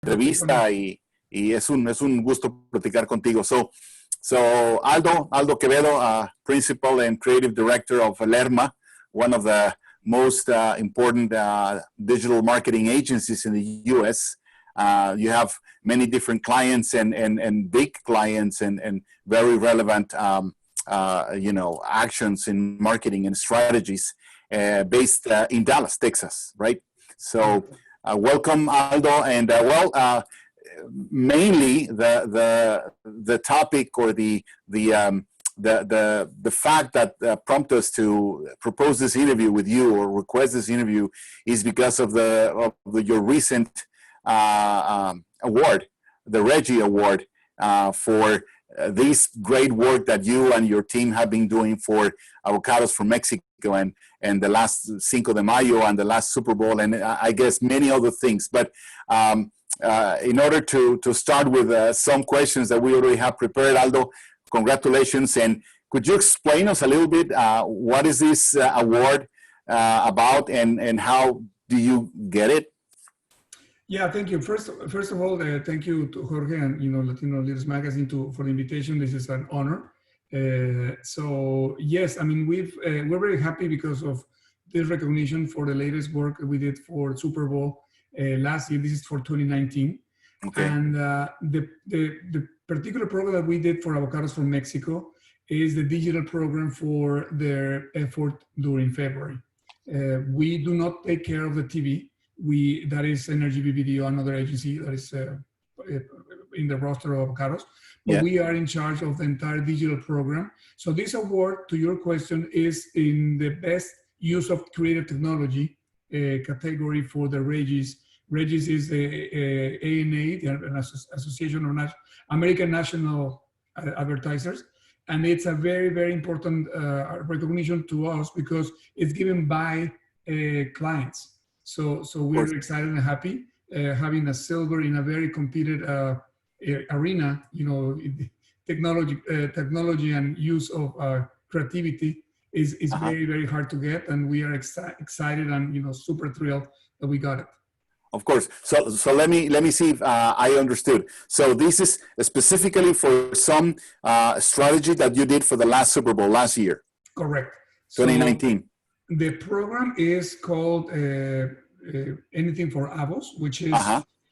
entrevista y es un gusto platicar contigo. So Aldo Quevedo, Principal and Creative Director of LERMA, one of the most important digital marketing agencies in the U.S. You have many different clients and big clients and very relevant, actions in marketing and strategies based in Dallas, Texas, right? So welcome, Aldo, and mainly the topic or the fact that prompted us to propose this interview with you or request this interview is because of your recent award, the Reggie Award, for this great work that you and your team have been doing for Avocados from Mexico and the last Cinco de Mayo and the last Super Bowl and I guess many other things. But in order to start with some questions that we already have prepared, Aldo, congratulations. And could you explain us a little bit what is this award about and how do you get it? Yeah, thank you. First of all, thank you to Jorge and Latino Leaders Magazine for the invitation. This is an honor. So yes, I mean we're very happy because of this recognition for the latest work we did for Super Bowl last year. This is for 2019, okay. And the particular program that we did for Avocados from Mexico is the digital program for their effort during February. We do not take care of the TV. That is Energy Video, another agency that is in the roster of Avocados. But yeah, we are in charge of the entire digital program. So this award, to your question, is in the best use of creative technology category for the REGGIEs. REGGIEs is the ANA, the Association of American National Advertisers. And it's a very, very important recognition to us because it's given by clients. So we're excited and happy having a silver in a very competed arena. Technology and use of creativity is very, very hard to get, and we are excited and super thrilled that we got it. Of course. So let me see if I understood. So this is specifically for some strategy that you did for the last Super Bowl last year. Correct. 2019. The program is called Anything for Avos, which is,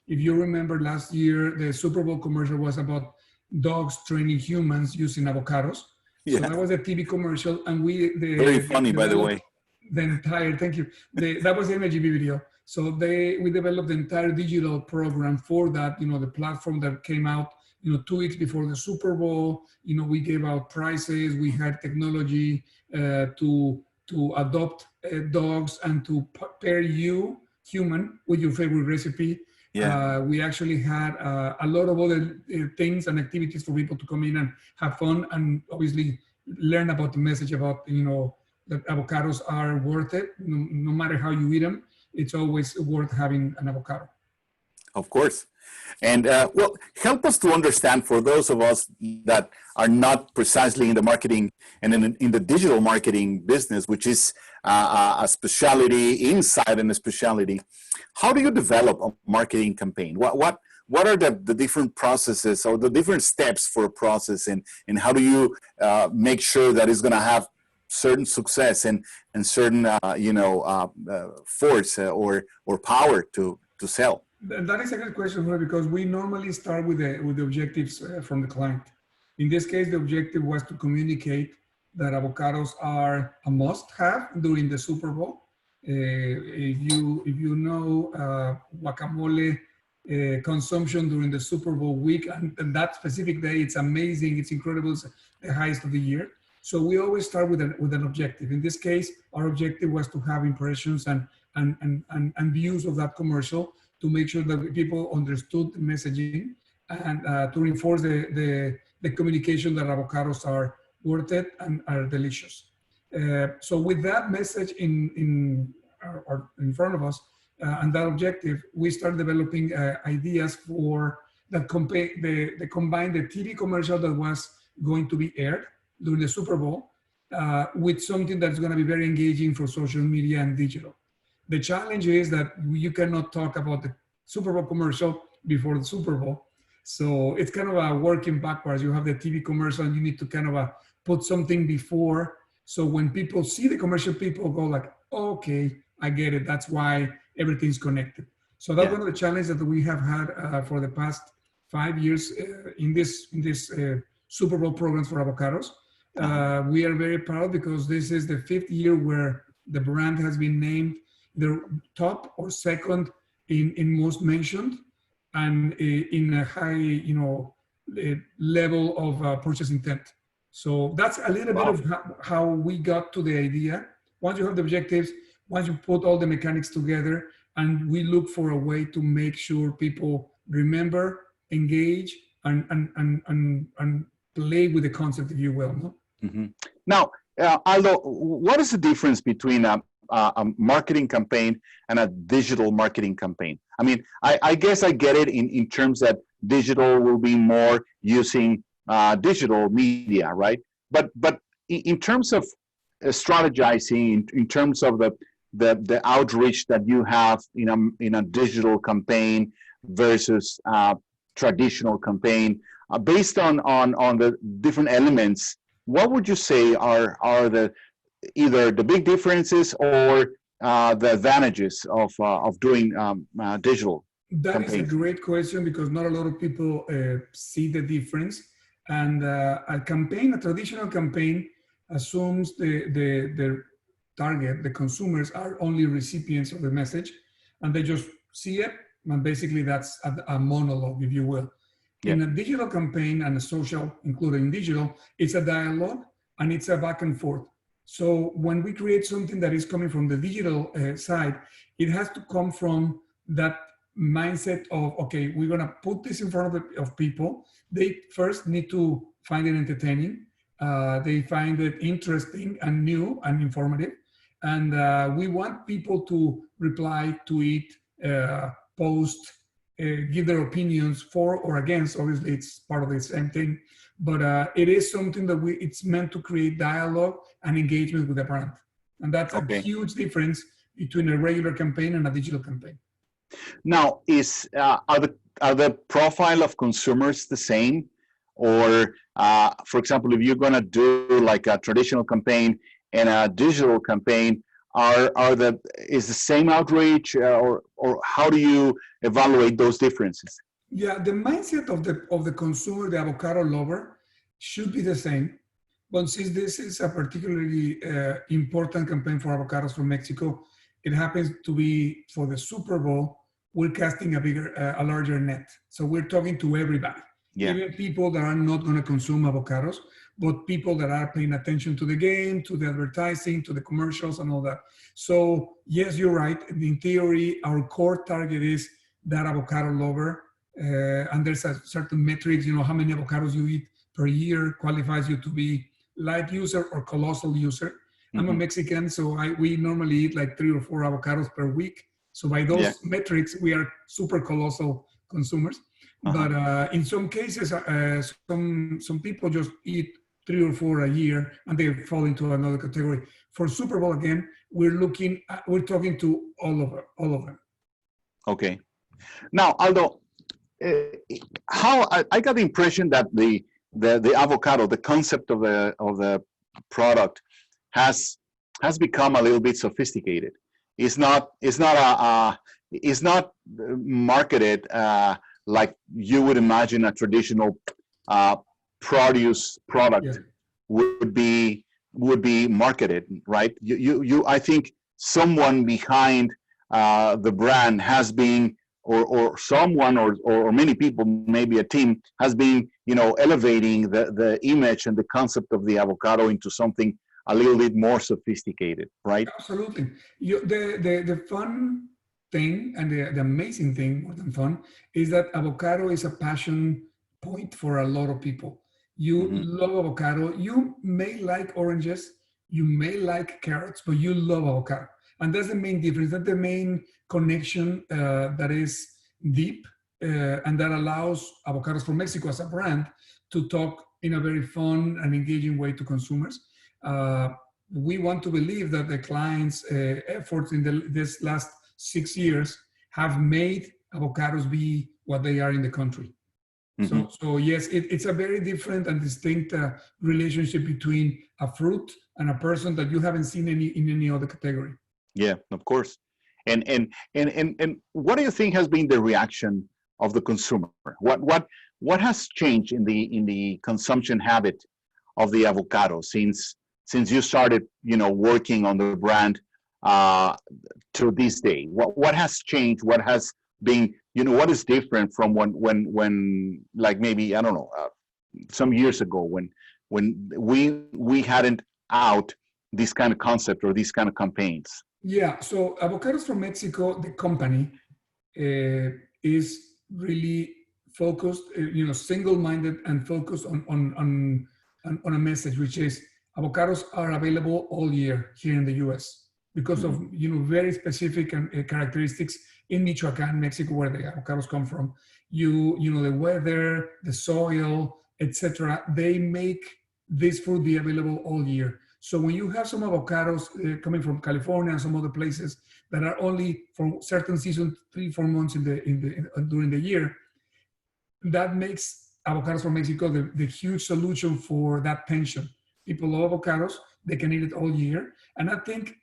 if you remember last year, the Super Bowl commercial was about dogs training humans using avocados. Yeah. So that was a TV commercial, and very funny, by the way. Thank you. That was the Energy Video. So we developed the entire digital program for that. The platform that came out 2 weeks before the Super Bowl. We gave out prizes. We had technology to adopt dogs and to pair you, human, with your favorite recipe. Yeah. We actually had a lot of other things and activities for people to come in and have fun and obviously learn about the message about, that avocados are worth it. No matter how you eat them, it's always worth having an avocado. Of course. And help us to understand, for those of us that are not precisely in the marketing and in the digital marketing business, which is a specialty inside and a specialty, how do you develop a marketing campaign? What are the different processes or the different steps for a process, and how do you make sure that it's going to have certain success and certain force or power to sell? That is a good question, because we normally start with the objectives from the client. In this case, the objective was to communicate that avocados are a must-have during the Super Bowl. If you know guacamole consumption during the Super Bowl week, and that specific day, it's amazing, it's incredible, it's the highest of the year. So we always start with an objective. In this case, our objective was to have impressions and views of that commercial, to make sure that people understood the messaging and to reinforce the communication that avocados are worth it and are delicious. So with that message in front of us and that objective, we start developing ideas for that combine the TV commercial that was going to be aired during the Super Bowl with something that's going to be very engaging for social media and digital. The challenge is that you cannot talk about the Super Bowl commercial before the Super Bowl. So it's kind of a working backwards. You have the TV commercial and you need to kind of put something before. So when people see the commercial, people go like, oh, okay, I get it. That's why everything's connected. So that's one of the challenges that we have had for the past 5 years in this Super Bowl programs for Avocados. We are very proud because this is the 5th year where the brand has been named the top or second in most mentioned and in a high, level of purchase intent. So that's a little bit of how we got to the idea. Once you have the objectives, once you put all the mechanics together, and we look for a way to make sure people remember, engage, and play with the concept, if you will. No? Mm-hmm. Now, Aldo, what is the difference between a marketing campaign and a digital marketing campaign? I mean, I guess I get it in terms that digital will be more using digital media, right? But in terms of strategizing, in terms of the outreach that you have in a digital campaign versus traditional campaign, based on the different elements, what would you say are the either the big differences or the advantages of doing digital That campaigns? is a great question because not a lot of people see the difference. And a traditional campaign assumes the target, the consumers are only recipients of the message and they just see it. And basically that's a monologue, if you will. Yeah. In a digital campaign and a social, including digital, it's a dialogue and it's a back and forth. So when we create something that is coming from the digital side, it has to come from that mindset of, okay, we're going to put this in front of people. They first need to find it entertaining. They find it interesting and new and informative. And we want people to reply, tweet, post, give their opinions for or against. Obviously, it's part of the same thing. But it is something that it's meant to create dialogue and engagement with the brand. And that's a huge difference between a regular campaign and a digital campaign. Now, are the profile of consumers the same? Or, for example, if you're going to do like a traditional campaign and a digital campaign, is the same outreach, or how do you evaluate those differences? Yeah, the mindset of the consumer, the avocado lover, should be the same. But since this is a particularly important campaign for avocados from Mexico, it happens to be for the Super Bowl. We're casting a larger net. So we're talking to everybody, even people that are not going to consume avocados, but people that are paying attention to the game, to the advertising, to the commercials and all that. So yes, you're right. In theory, our core target is that avocado lover. And there's a certain metrics, how many avocados you eat per year qualifies you to be light user or colossal user. Mm-hmm. I'm a Mexican, so we normally eat like 3 or 4 avocados per week. So by those metrics, we are super colossal consumers. But in some cases, some people just eat 3 or 4 a year and they fall into another category. For Super Bowl, again, we're talking to all of them. Okay. Now, Aldo, how I got the impression that the avocado, the concept of the product, has become a little bit sophisticated. It's not marketed like you would imagine a traditional produce product would be marketed, right? I think someone behind the brand has been, or someone or many people, maybe a team, has been elevating the image and the concept of the avocado into something a little bit more sophisticated, right? Absolutely. The fun thing and the amazing thing, more than fun, is that avocado is a passion point for a lot of people. You love avocado. You may like oranges, you may like carrots, but you love avocado. And that's the main difference. That's the main connection that is deep and that allows Avocados from Mexico as a brand to talk in a very fun and engaging way to consumers. We want to believe that the clients' efforts in this last 6 years have made avocados be what they are in the country. So yes, it's a very different and distinct relationship between a fruit and a person that you haven't seen in any other category. Yeah, of course. And what do you think has been the reaction of the consumer? What has changed in the consumption habit of the avocado since you started, working on the brand to this day? What has changed? What has been, what is different from when like maybe, I don't know, some years ago when we hadn't out this kind of concept or these kind of campaigns? Yeah, so Avocados from Mexico, the company, is really focused, single-minded and focused on a message, which is avocados are available all year here in the U.S. because of very specific characteristics in Michoacan, Mexico, where the avocados come from. The weather, the soil, etc. They make this fruit be available all year. So when you have some avocados coming from California and some other places that are only for certain seasons, 3-4 months during the year, that makes avocados from Mexico the huge solution for that tension. People love avocados; they can eat it all year. And I think,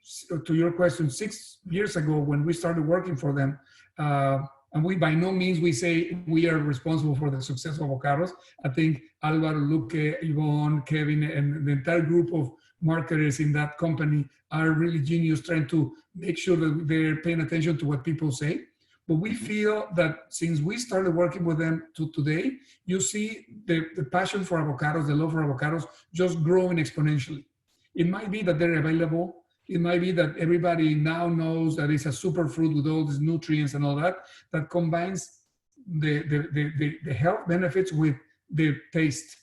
to your question, 6 years ago when we started working for them, and we by no means we say we are responsible for the success of avocados. I think Alvaro, Luque, Yvonne, Kevin, and the entire group of marketers in that company are really genius, trying to make sure that they're paying attention to what people say. But we feel that since we started working with them to today, you see the passion for avocados, the love for avocados just growing exponentially. It might be that they're available. It might be that everybody now knows that it's a super fruit with all these nutrients and all that combines the health benefits with the taste.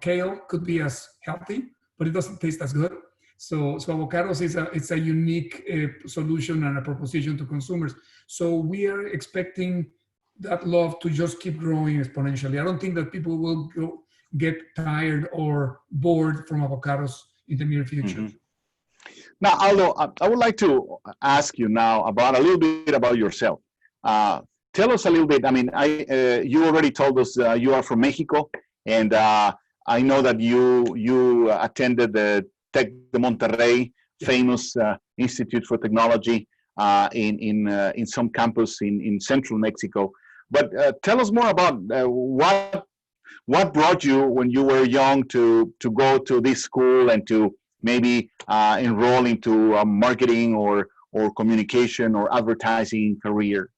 Kale could be as healthy, but it doesn't taste as good. So avocados it's a unique solution and a proposition to consumers. So we are expecting that love to just keep growing exponentially. I don't think that people will get tired or bored from avocados in the near future. Now, Aldo, I would like to ask you now about a little bit about yourself. Tell us a little bit. I mean, you already told us you are from Mexico, and I know that you attended the Tec de Monterrey, famous Institute for Technology in some campus in central Mexico. But tell us more about what brought you when you were young to go to this school and to maybe enroll into a marketing or communication or advertising career.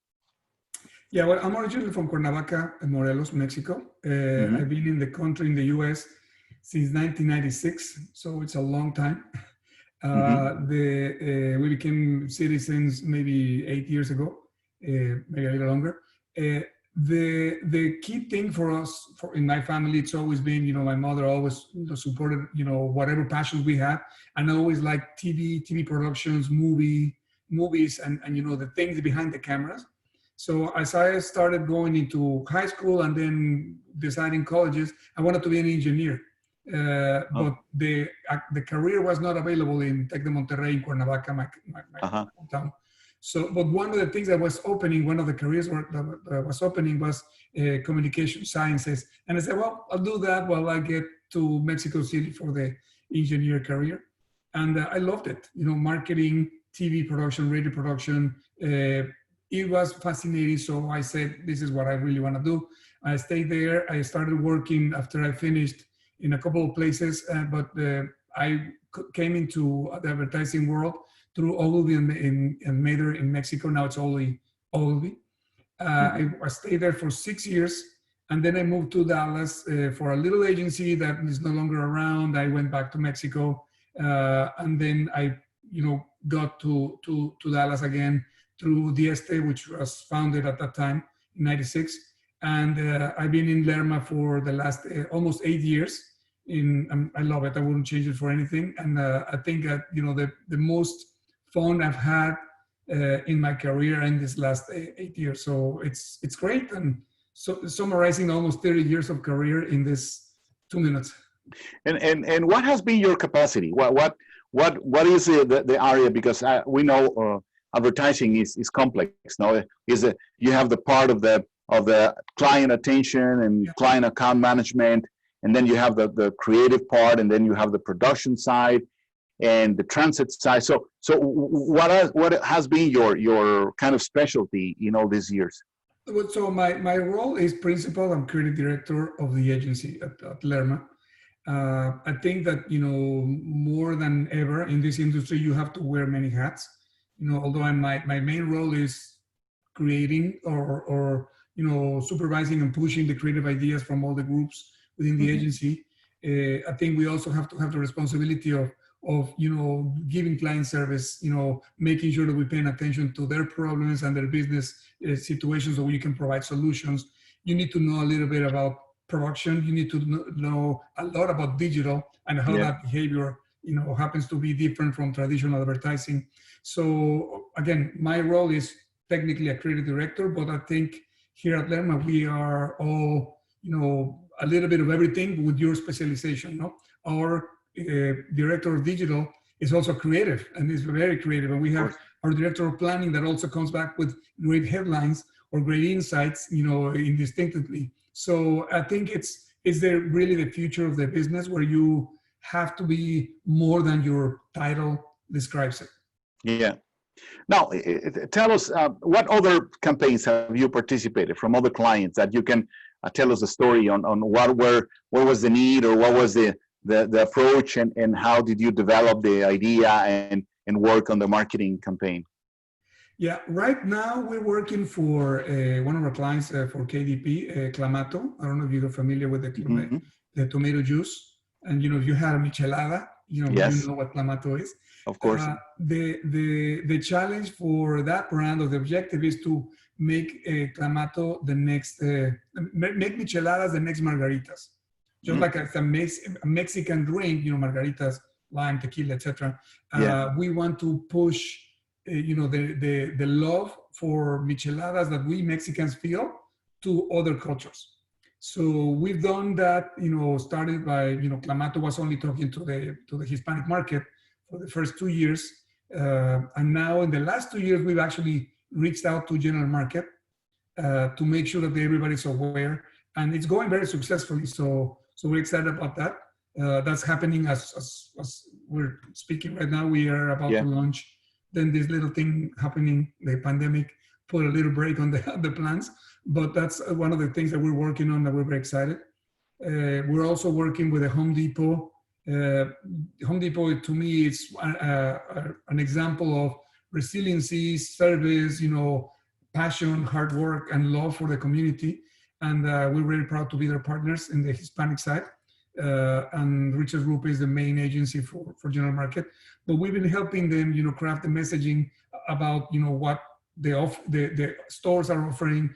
Yeah, well, I'm originally from Cuernavaca, Morelos, Mexico. I've been in the country, in the US, since 1996, so it's a long time. We became citizens maybe 8 years ago, maybe a little longer. The key thing for us, in my family, it's always been, my mother always supported, whatever passions we had, and I always liked TV productions, movies, and the things behind the cameras. So as I started going into high school and then deciding colleges, I wanted to be an engineer. But the career was not available in Tec de Monterrey in Cuernavaca, my hometown. So, but one of the things that was opening, one of the careers that was opening was communication sciences. And I said, well, I'll do that while I get to Mexico City for the engineer career. And I loved it, marketing, TV production, radio production. It was fascinating. So I said, this is what I really want to do. I stayed there. I started working after I finished in a couple of places, but I came into the advertising world through Ogilvy and Mather in Mexico. Now it's only Ogilvy. I stayed there for 6 years, and then I moved to Dallas for a little agency that is no longer around. I went back to Mexico, and then I, got to Dallas again through Dieste, which was founded at that time in '96. And I've been in LERMA for the last almost 8 years. I love it. I wouldn't change it for anything. And I think that, the most fun I've had in my career in this last 8 years. So it's great. And so summarizing almost 30 years of career in this 2 minutes. And what has been your capacity? What is the area? Because we know advertising is complex. No, you have the part of the client attention and client account management, and then you have the creative part, and then you have the production side and the transit side. So what has been your kind of specialty in all these years? So my role is principal and creative director of the agency at LERMA. I think that, more than ever in this industry, you have to wear many hats. Although my main role is creating or supervising and pushing the creative ideas from all the groups within the agency. I think we also have to have the responsibility of giving client service, making sure that we're paying attention to their problems and their business situations so we can provide solutions. You need to know a little bit about production. You need to know a lot about digital and how that behavior, happens to be different from traditional advertising. So again, my role is technically a creative director, but I think here at LERMA, we are all, a little bit of everything with your specialization. Our director of digital is also creative and is very creative. And we have our director of planning that also comes back with great headlines or great insights, indistinctly. So I think it's really the future of the business where you have to be more than your title describes it. Yeah. Now, tell us, what other campaigns have you participated from other clients that you can tell us a story on what was the need or what was the approach and how did you develop the idea and work on the marketing campaign? Yeah, right now we're working for one of our clients for KDP, Clamato. I don't know if you're familiar with the tomato juice. And, if you had a michelada, you know what Clamato is. Of course. The challenge for that brand or the objective is to make Clamato the next, make micheladas the next margaritas. Just like a Mexican drink, margaritas, lime, tequila, etc. We want to push, the love for micheladas that we Mexicans feel to other cultures. So we've done that, started by, Clamato was only talking to the Hispanic market for the first 2 years. And now in the last 2 years, we've actually reached out to general market to make sure that everybody's aware. And it's going very successfully. So we're excited about that. That's happening as we're speaking right now. We are about to launch. Then this little thing happening, the pandemic, put a little break on the plans. But that's one of the things that we're working on that we're very excited. We're also working with the Home Depot. Home Depot, to me, is an example of resiliency, service, passion, hard work, and love for the community. And we're really proud to be their partners in the Hispanic side. And Richards Group is the main agency for general market. But we've been helping them, craft the messaging about, what the stores are offering,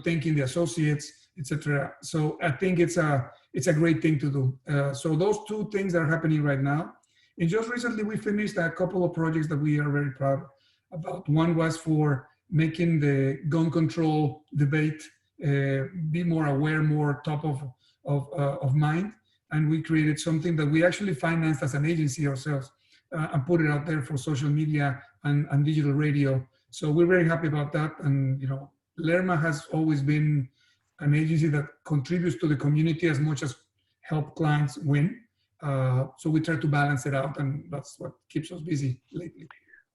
thanking the associates, etc. So I think it's a great thing to do. So those two things are happening right now. And just recently we finished a couple of projects that we are very proud about. One was for making the gun control debate be more aware, more top of mind. And we created something that we actually financed as an agency ourselves and put it out there for social media and digital radio. So we're very happy about that. And, LERMA has always been an agency that contributes to the community as much as help clients win. So we try to balance it out, and that's what keeps us busy lately.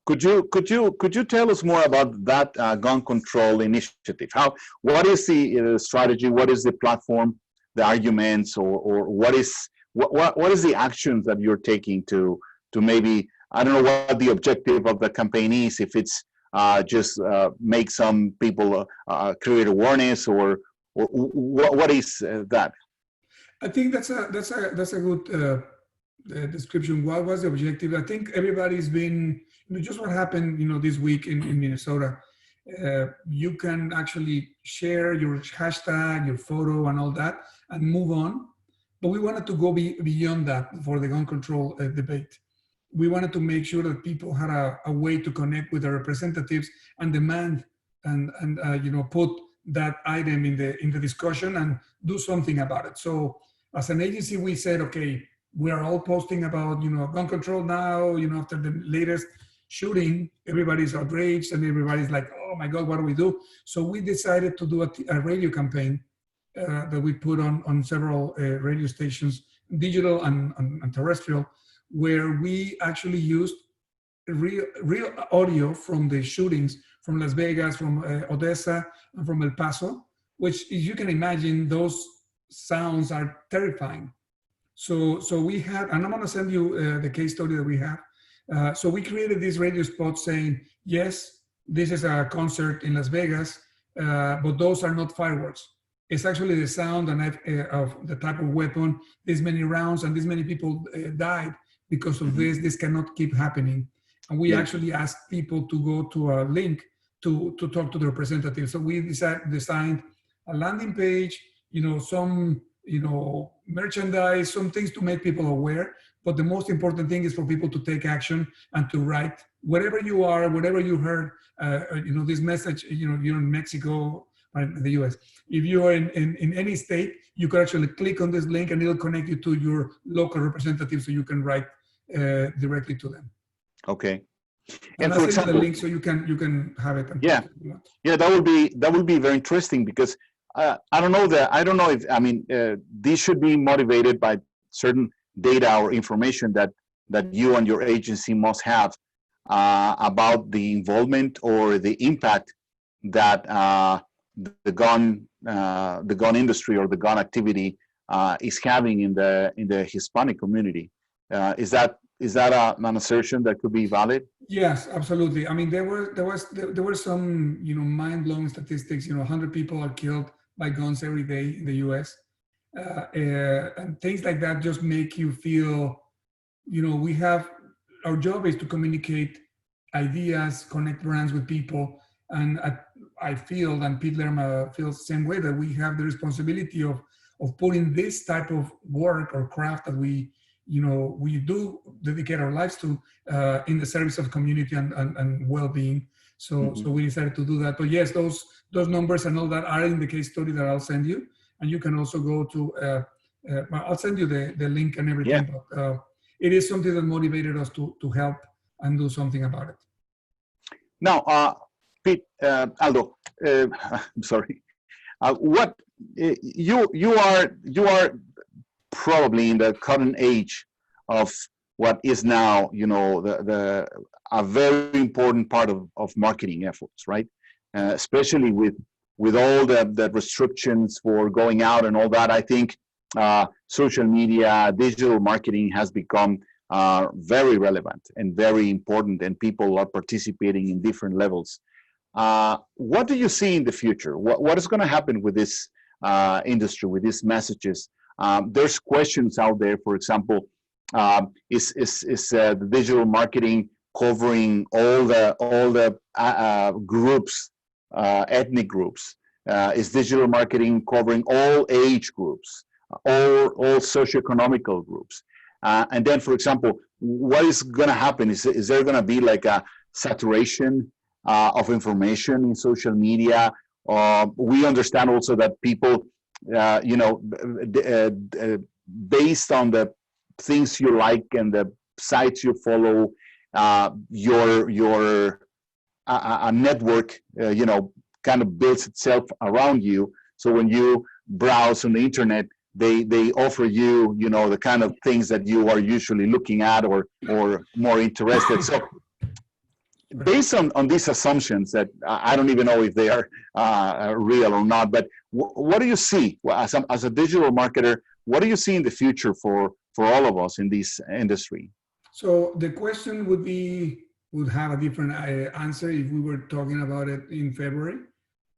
Could you tell us more about that gun control initiative? What is the strategy? What is the platform, the arguments, or what is the actions that you're taking to maybe, I don't know what the objective of the campaign is, if it's just make some people create awareness, or what is that? I think that's a good description. What was the objective? I think everybody's been, just what happened, this week in Minnesota. You can actually share your hashtag, your photo, and all that, and move on. But we wanted to go beyond that for the gun control debate. We wanted to make sure that people had a way to connect with their representatives and demand and put that item in the discussion and do something about it. So as an agency, we said, okay, we are all posting about gun control now, after the latest shooting, everybody's outraged and everybody's like, oh my God, what do we do? So we decided to do a radio campaign that we put on several radio stations, digital and terrestrial, where we actually used real audio from the shootings from Las Vegas, from Odessa, and from El Paso, which, as you can imagine, those sounds are terrifying. So we had, and I'm going to send you the case study that we have. So we created this radio spot saying, yes, this is a concert in Las Vegas, but those are not fireworks. It's actually the sound and of the type of weapon, this many rounds and this many people died because of this. This cannot keep happening. And we actually asked people to go to a link to talk to the representative. So we designed a landing page, some, merchandise, some things to make people aware. But the most important thing is for people to take action and to write wherever you are, whatever you heard, this message, you're in Mexico, or in the US. If you are in any state, you can actually click on this link and it'll connect you to your local representative so you can write directly to them. Okay. And for example, the link so you can have it. Yeah, that would be very interesting because I don't know if these should be motivated by certain data or information that you and your agency must have about the involvement or the impact that the gun industry or the gun activity is having in the Hispanic community. Is that an assertion that could be valid? Yes, absolutely. I mean, there were some mind-blowing statistics. 100 people are killed by guns every day in the U.S. And things like that just make you feel, our job is to communicate ideas, connect brands with people, and I feel, and Pete Lerma feels the same way, that we have the responsibility of putting this type of work or craft that we do dedicate our lives to in the service of community and well-being. So we decided to do that. But yes, those numbers and all that are in the case study that I'll send you. And you can also go to, I'll send you the link and everything. Yeah. But it is something that motivated us to help and do something about it. Now, Pete, Aldo, I'm sorry. What you are probably in the current age of what is now, a very important part of marketing efforts, right? Especially with all the restrictions for going out and all that. I think social media, digital marketing has become very relevant and very important, and people are participating in different levels. What do you see in the future? What is going to happen with this industry, with these messages? There's questions out there. For example, is the digital marketing covering all the groups, ethnic groups? Is digital marketing covering all age groups, all socioeconomical groups? And then, for example, what is going to happen? Is there going to be like a saturation of information in social media? We understand also that people, based on the things you like and the sites you follow, your network, kind of builds itself around you. So when you browse on the internet, they offer you, the kind of things that you are usually looking at or more interested. So based on these assumptions that I don't even know if they are real or not, but what do you see as a digital marketer? What do you see in the future for all of us in this industry? So the question would have a different answer if we were talking about it in February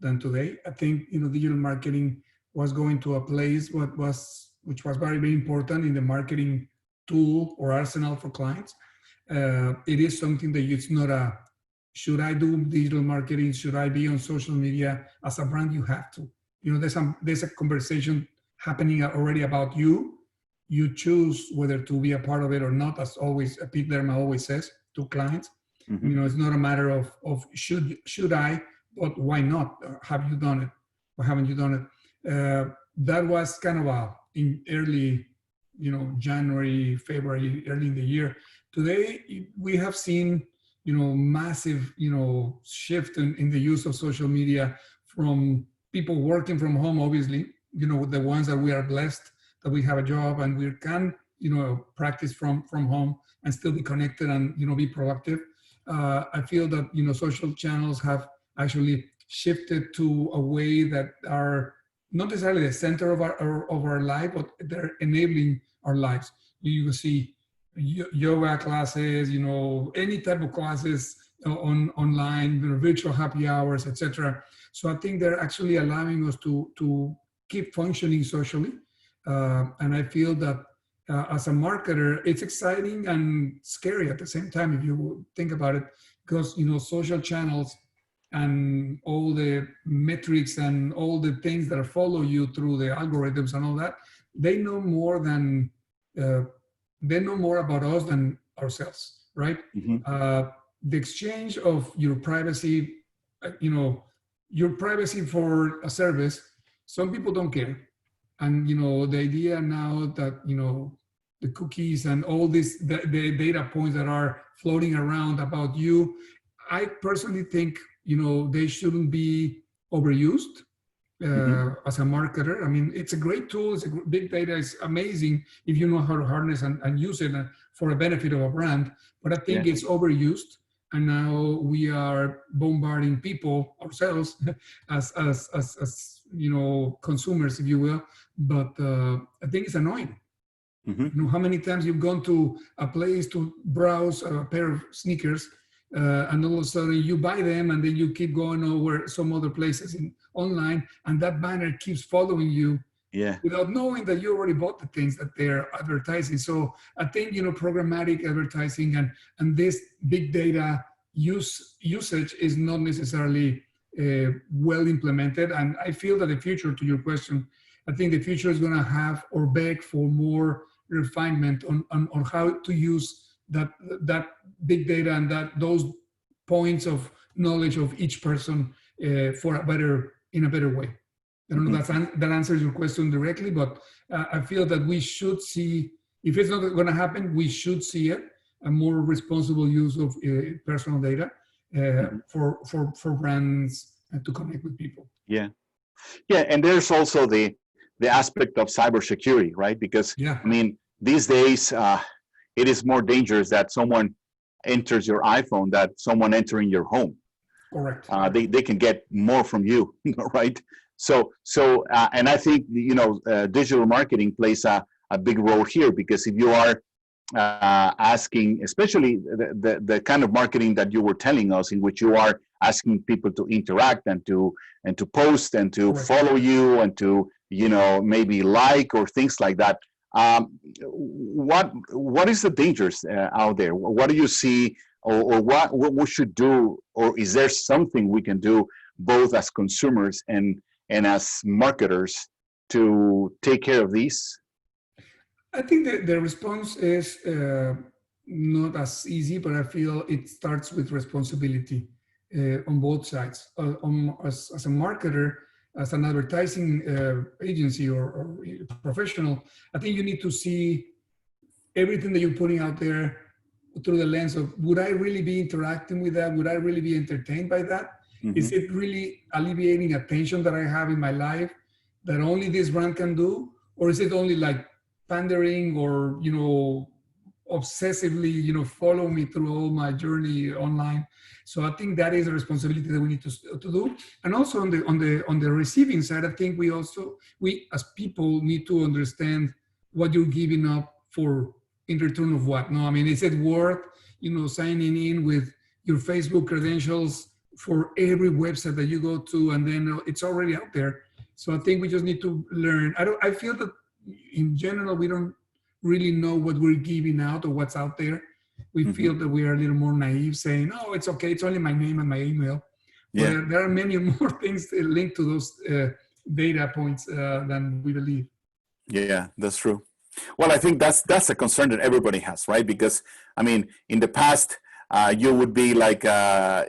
than today. I think digital marketing was going to a place which was very, very important in the marketing tool or arsenal for clients. It is something that it's not a, should I do digital marketing? Should I be on social media? As a brand, you have to. There's a conversation happening already about you. You choose whether to be a part of it or not, as always, Pete Lerma always says to clients. Mm-hmm. It's not a matter of should I, but why not? Have you done it or haven't you done it? That was kind of in early, January, February, early in the year. Today, we have seen massive, shift in the use of social media from people working from home, obviously, the ones that we are blessed that we have a job and we can, practice from home and still be connected and, be productive. I feel that, social channels have actually shifted to a way that are not necessarily the center of our life, but they're enabling our lives. You see yoga classes, any type of classes online, virtual happy hours, etc. So I think they're actually allowing us to keep functioning socially. And I feel that as a marketer, it's exciting and scary at the same time, if you think about it, because, social channels and all the metrics and all the things that follow you through the algorithms and all that, they know more about us than ourselves, right? Mm-hmm. The exchange of your privacy, your privacy for a service, some people don't care. And, the idea now that, the cookies and all this, the data points that are floating around about you, I personally think, they shouldn't be overused as a marketer. I mean, it's a great tool. Big data is amazing if you know how to harness and use it for the benefit of a brand. But I think it's overused. And now we are bombarding people ourselves as consumers, if you will. But I think it's annoying. Mm-hmm. How many times you've gone to a place to browse a pair of sneakers, and all of a sudden you buy them, and then you keep going over some other places online, and that banner keeps following you without knowing that you already bought the things that they're advertising. So I think, programmatic advertising and this big data usage is not necessarily well implemented. And I feel that the future, to your question, I think the future is going to have or beg for more refinement on how to use that big data and those points of knowledge of each person in a better way. I don't know if that answers your question directly, but I feel that we should see, if it's not going to happen, we should see it, a more responsible use of personal data for brands to connect with people. Yeah, and there's also the aspect of cybersecurity, right? Because I mean, these days it is more dangerous that someone enters your iPhone than someone entering your home. Correct. They can get more from you, right? So and I think digital marketing plays a big role here, because if you are asking, especially the kind of marketing that you were telling us, in which you are asking people to interact and to post and to follow you and to maybe like or things like that. What is the dangers out there? What do you see, or what we should do, or is there something we can do both as consumers and as marketers to take care of these? I think that the response is not as easy, but I feel it starts with responsibility on both sides. As a marketer, as an advertising agency or professional, I think you need to see everything that you're putting out there through the lens of, would I really be interacting with that? Would I really be entertained by that? Mm-hmm. Is it really alleviating a tension that I have in my life that only this brand can do? Or is it only like pandering or, obsessively, follow me through all my journey online? So I think that is a responsibility that we need to do. And also on the receiving side, I think we as people need to understand what you're giving up for in return of what. No, I mean, is it worth, signing in with your Facebook credentials for every website that you go to, and then it's already out there. So I think we just need to learn. I feel that in general, we don't really know what we're giving out or what's out there. We feel that we are a little more naive, saying, "Oh, it's okay. It's only my name and my email." Yeah. But there are many more things linked to those data points than we believe. Yeah, that's true. Well, I think that's a concern that everybody has, right? Because I mean, in the past, you would be like,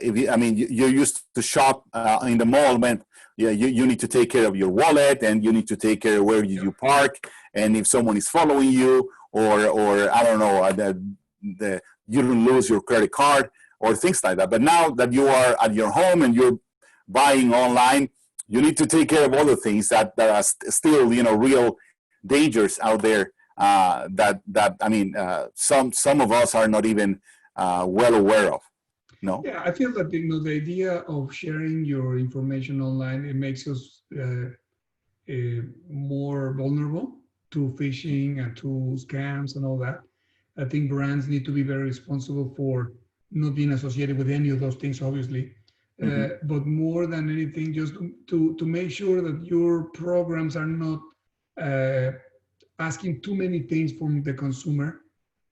you used to shop in the mall, man. Yeah, you need to take care of your wallet, and you need to take care of where you park, and if someone is following you, or I don't know, you don't lose your credit card. or things like that. But now that you are at your home and you're buying online, you need to take care of other things that are still, you know, real dangers out there. Some of us are not even well aware of. No. Yeah, I feel that, you know, the idea of sharing your information online, it makes us more vulnerable to phishing and to scams and all that. I think brands need to be very responsible for not being associated with any of those things, obviously. But more than anything, just to make sure that your programs are not asking too many things from the consumer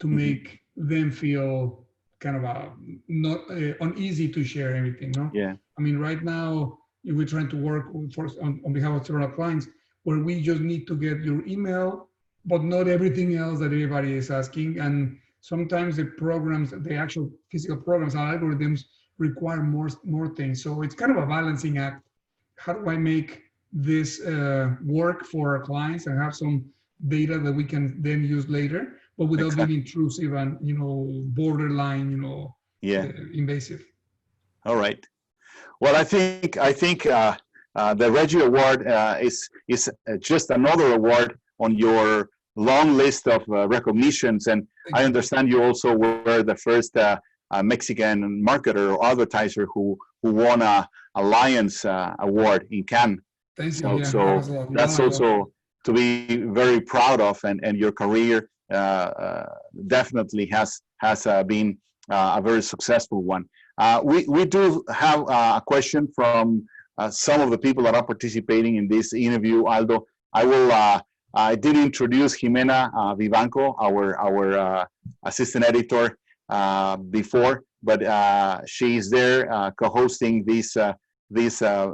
to make them feel kind of not uneasy to share everything. No. Yeah. I mean, right now we're trying to work on behalf of several clients where we just need to get your email, but not everything else that everybody is asking. And sometimes the programs, the actual physical programs and algorithms require more things. So it's kind of a balancing act. How do I make this work for our clients and have some data that we can then use later, but without being intrusive and, you know, borderline, you know, invasive. All right. Well, I think the Reggie Award is just another award on your long list of recognitions, and I understand you also were the first Mexican marketer or advertiser who won a Lions award in Cannes. Thank you. So that's also to be very proud of, and your career definitely has been a very successful one. We do have a question from some of the people that are participating in this interview, Aldo. I did introduce Jimena Vivanco, our assistant editor, before, but she is there co-hosting this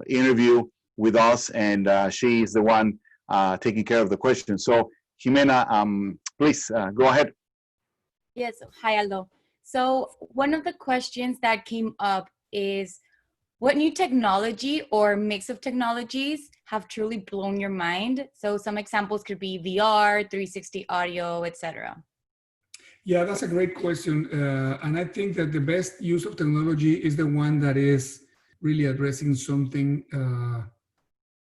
interview with us, and she is the one taking care of the question. So, Jimena, please go ahead. Yes. Hi, Aldo. So one of the questions that came up is, what new technology or mix of technologies have truly blown your mind? So some examples could be VR, 360 audio, etc. Yeah, that's a great question. And I think that the best use of technology is the one that is really addressing something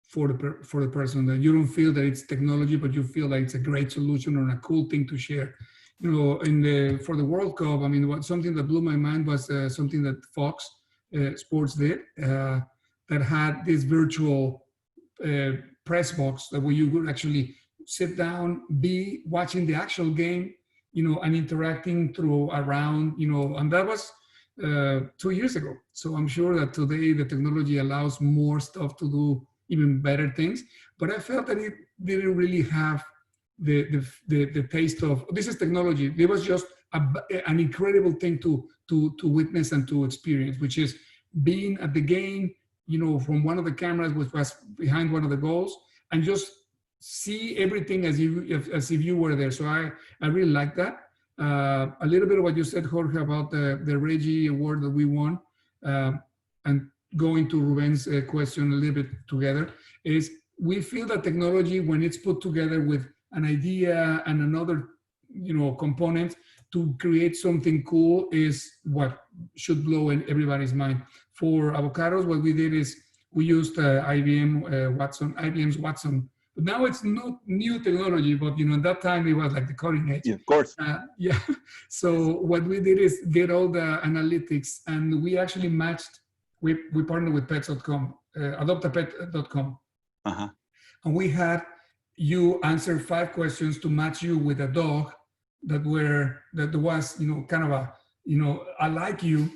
for the person, that you don't feel that it's technology, but you feel like it's a great solution or a cool thing to share. You know, for the World Cup, I mean, something that blew my mind was something that Fox Sports did, that had this virtual press box that where you would actually sit down, be watching the actual game, you know, and interacting around, you know, and that was 2 years ago. So I'm sure that today the technology allows more stuff to do even better things, but I felt that it didn't really have the taste of, this is technology. It was just an incredible thing to witness and to experience, which is being at the game, you know, from one of the cameras, which was behind one of the goals, and just see everything as if you were there. So I really like that. A little bit of what you said, Jorge, about the Reggie Award that we won, and going to Ruben's question a little bit together, is we feel that technology, when it's put together with an idea and another, you know, component to create something cool, is what should blow in everybody's mind. For Avocados, what we did is we used IBM's Watson. But now it's not new technology, but, you know, at that time it was like the cutting edge. Yeah, of course. Yeah. So what we did is get all the analytics, and we actually matched. We partnered with pets.com, adoptapet.com, and we had you answer 5 questions to match you with a dog that was, you know, kind of a, you know, I like you,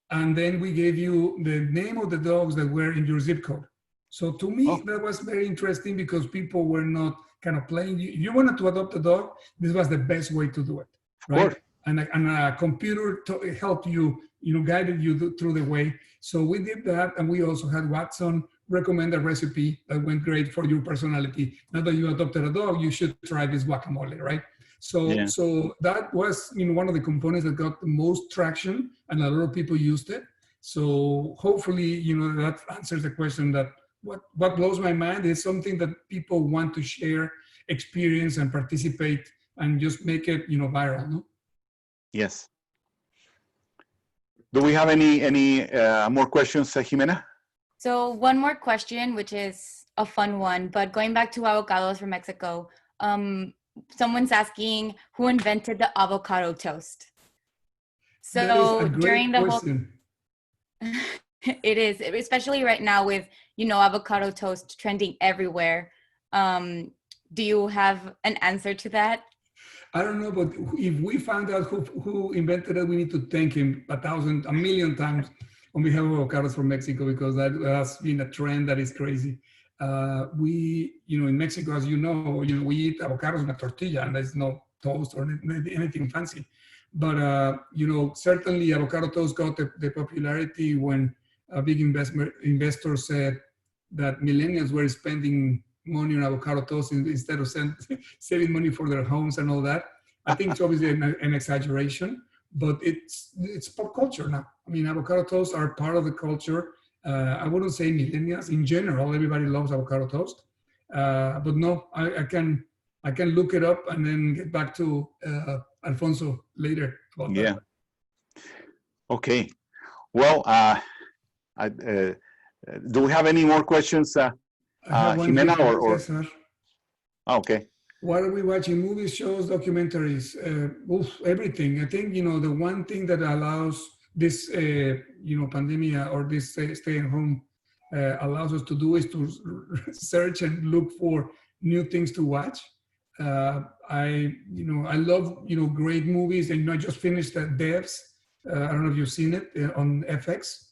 and then we gave you the name of the dogs that were in your zip code. So to me, that was very interesting, because people were not kind of playing. If you wanted to adopt a dog, this was the best way to do it, right? And a computer helped you, you know, guided you through the way. So we did that, and we also had Watson recommend a recipe that went great for your personality. Now that you adopted a dog, you should try this guacamole, right? So, so that was, you know, one of the components that got the most traction, and a lot of people used it. So hopefully, you know, that answers the question that what blows my mind is something that people want to share, experience, and participate, and just make it, you know, viral, no? Yes. Do we have any more questions, Jimena? So one more question, which is a fun one, but going back to avocados from Mexico, someone's asking who invented the avocado toast. So that is a great during the question. it is, especially right now with, avocado toast trending everywhere. Do you have an answer to that? I don't know, but if we find out who invented it, we need to thank him a million times on behalf of Avocados from Mexico, because that has been a trend that is crazy. We, in Mexico, as you know, we eat avocados in a tortilla, and there's no toast or anything fancy. But, certainly avocado toast got the popularity when a big investor said that millennials were spending money on avocado toast instead of saving money for their homes and all that. I think it's obviously an exaggeration, but it's pop culture now. I mean, avocado toasts are part of the culture. I wouldn't say millennials in general. Everybody loves avocado toast, but no, I can look it up and then get back to Alfonso later about that. Okay. Well, do we have any more questions, Jimena? Or okay. What are we watching? Movies, shows, documentaries, everything. I think, the one thing that allows this, pandemia or this stay at home allows us to do is to search and look for new things to watch. I love, great movies. And, I just finished Devs. I don't know if you've seen it on FX.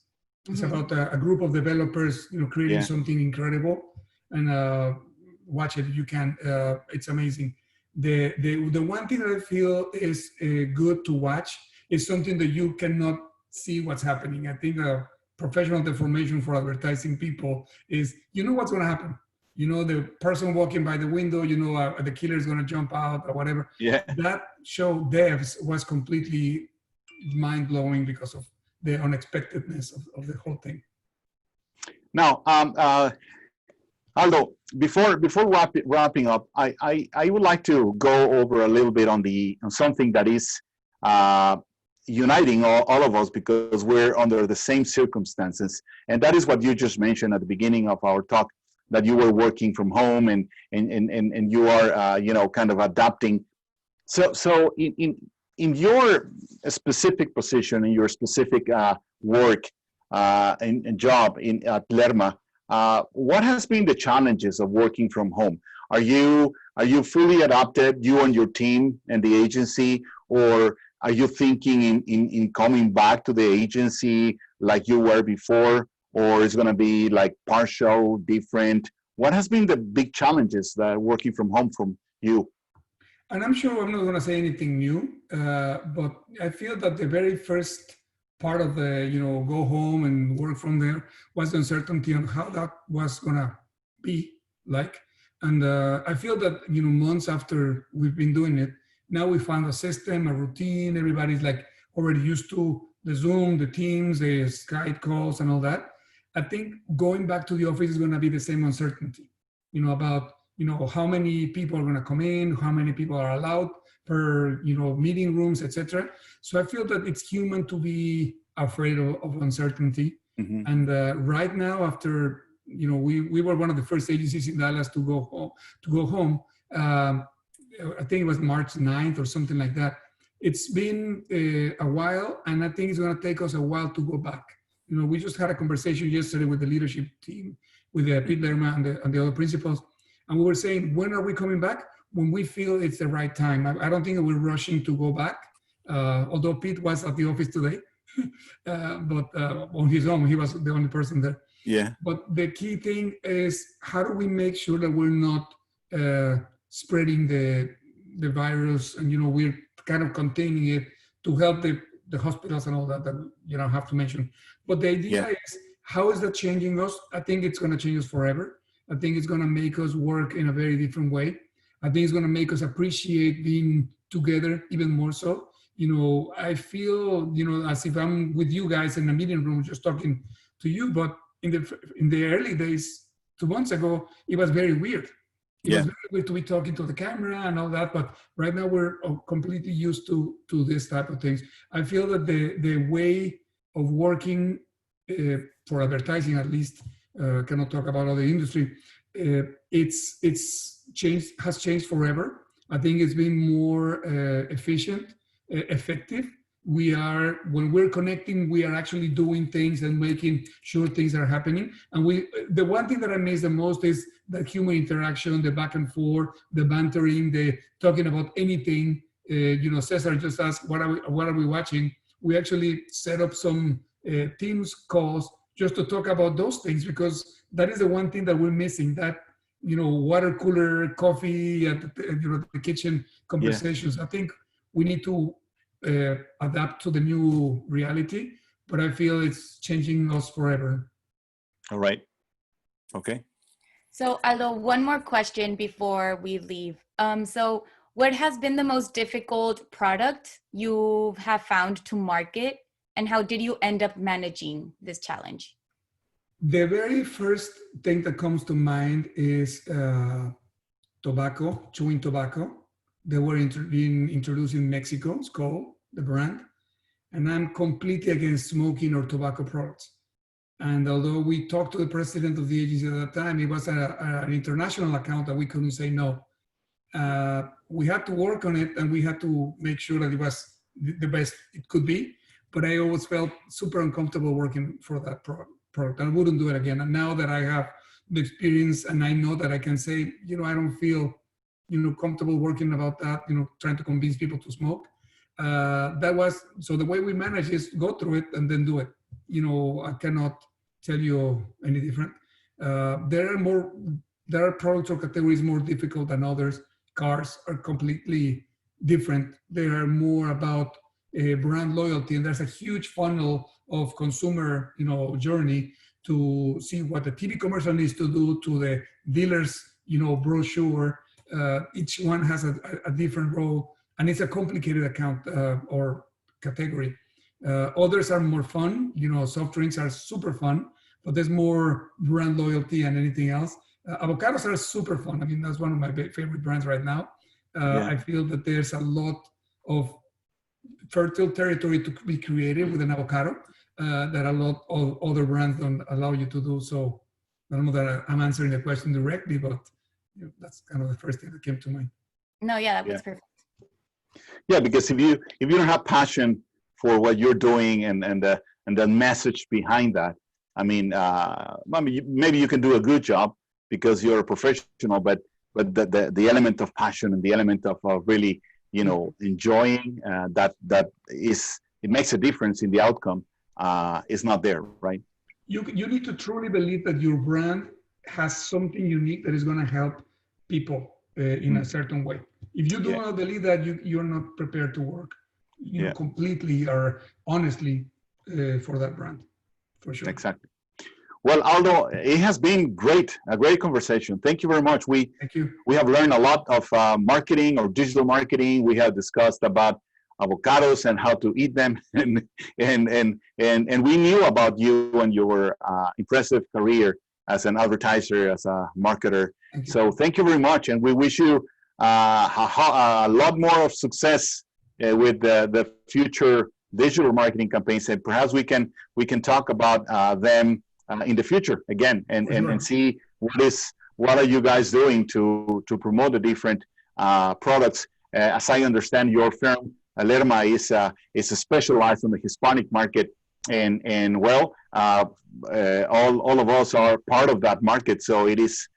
It's about a group of developers, creating something incredible. And watch it if you can. It's amazing. The one thing that I feel is good to watch is something that you cannot see what's happening. I think professional deformation for advertising people is, what's going to happen. The person walking by the window, the killer is going to jump out or whatever. Yeah. That show Devs was completely mind-blowing because of the unexpectedness of the whole thing. Now, Aldo, before wrapping up, I would like to go over a little bit on something that is uniting all of us, because we're under the same circumstances, and that is what you just mentioned at the beginning of our talk, that you were working from home and you are kind of adapting. So in your specific position, in your specific work and job at LERMA, what has been the challenges of working from home? Are you fully adapted, you and your team and the agency, or are you thinking in coming back to the agency like you were before, or is it going to be like partial, different? What has been the big challenges that working from home from you? And I'm sure I'm not going to say anything new, but I feel that the very first part of the, go home and work from there was the uncertainty on how that was going to be like. And I feel that, months after we've been doing it, now we found a system, a routine. Everybody's like already used to the Zoom, the Teams, the Skype calls and all that. I think going back to the office is going to be the same uncertainty, about, how many people are going to come in, how many people are allowed per, meeting rooms, etc. So I feel that it's human to be afraid of uncertainty. Mm-hmm. And right now, after, we were one of the first agencies in Dallas to go home. I think it was March 9th or something like that. It's been a while, and I think it's going to take us a while to go back. We just had a conversation yesterday with the leadership team, with Pete Lerma and the other principals, and we were saying, when are we coming back? When we feel it's the right time. I don't think we're rushing to go back, although Pete was at the office today, but on his own, he was the only person there. Yeah. But the key thing is, how do we make sure that we're not spreading the virus, and we're kind of containing it to help the hospitals and all that have to mention. But the idea is, how is that changing us? I think it's going to change us forever. I think it's going to make us work in a very different way. I think it's going to make us appreciate being together even more so. I feel, as if I'm with you guys in a meeting room just talking to you, but in the early days, 2 months ago, it was very weird. It was very weird to be talking to the camera and all that, but right now we're completely used to this type of things. I feel that the way of working for advertising, at least, cannot talk about other industry. It's changed, has changed forever. I think it's been more efficient, effective. When we're connecting, we are actually doing things and making sure things are happening. And the one thing that I miss the most is the human interaction, the back and forth, the bantering, the talking about anything. Cesar just asked, what are we watching? We actually set up some Teams calls just to talk about those things, because that is the one thing that we're missing, that, water cooler, coffee at the kitchen conversations. Yeah. I think we need to adapt to the new reality, but I feel it's changing us forever. All right. Okay. So Aldo, one more question before we leave. So what has been the most difficult product you have found to market, and how did you end up managing this challenge? The very first thing that comes to mind is tobacco, chewing tobacco. They were being introduced in Mexico, it's called the brand. And I'm completely against smoking or tobacco products. And although we talked to the president of the agency at that time, it was an international account that we couldn't say no. We had to work on it, and we had to make sure that it was the best it could be. But I always felt super uncomfortable working for that product. I wouldn't do it again. And now that I have the experience and I know that I can say, I don't feel, comfortable working about that, trying to convince people to smoke. So the way we manage is go through it and then do it. I cannot tell you any different. There are products or categories more difficult than others. Cars are completely different. They are more about brand loyalty, and there's a huge funnel of consumer, journey to see what the TV commercial needs to do, to the dealer's, brochure. Each one has a different role, and it's a complicated account or category. Others are more fun. Soft drinks are super fun, but there's more brand loyalty than anything else. Avocados are super fun. I mean, that's one of my favorite brands right now. I feel that there's a lot of fertile territory to be created with an avocado that a lot of other brands don't allow you to do. So I don't know that I'm answering the question directly, but that's kind of the first thing that came to mind. No, yeah, that was perfect. Yeah, because if you don't have passion for what you're doing and the message behind that, I mean, maybe you can do a good job because you're a professional, but the element of passion and the element of really, enjoying it makes a difference in the outcome. Is not there, right? You need to truly believe that your brand has something unique that is going to help people in a certain way. If you do not believe that, you're not prepared to work, completely or honestly for that brand, for sure. Exactly. Well, Aldo, it has been a great conversation. Thank you very much. Thank you. We have learned a lot of marketing or digital marketing. We have discussed about avocados and how to eat them, and we knew about you and your impressive career as an advertiser, as a marketer. So thank you very much, and we wish you a lot more of success with the future digital marketing campaigns, and perhaps we can talk about them in the future again, and see what are you guys doing to promote the different products. As I understand, your firm LERMA is specialized in the Hispanic market, and all of us are part of that market, so it is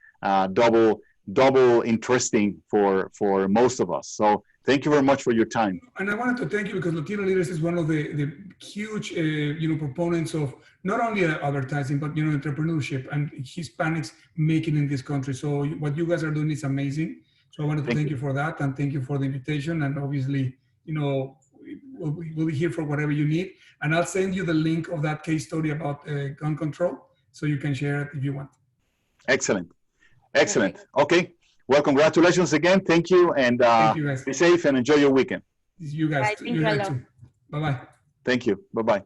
double interesting for most of us. So thank you very much for your time. And I wanted to thank you because Latino Leaders is one of the huge proponents of not only advertising but entrepreneurship and Hispanics making in this country. So what you guys are doing is amazing. So I wanted to thank you for that, and thank you for the invitation. And obviously, we'll be here for whatever you need. And I'll send you the link of that case study about gun control, so you can share it if you want. Excellent. Okay. Well, congratulations again. Thank you, and thank you, guys. Be safe and enjoy your weekend. You guys. Bye. Bye-bye. Thank you. Bye-bye.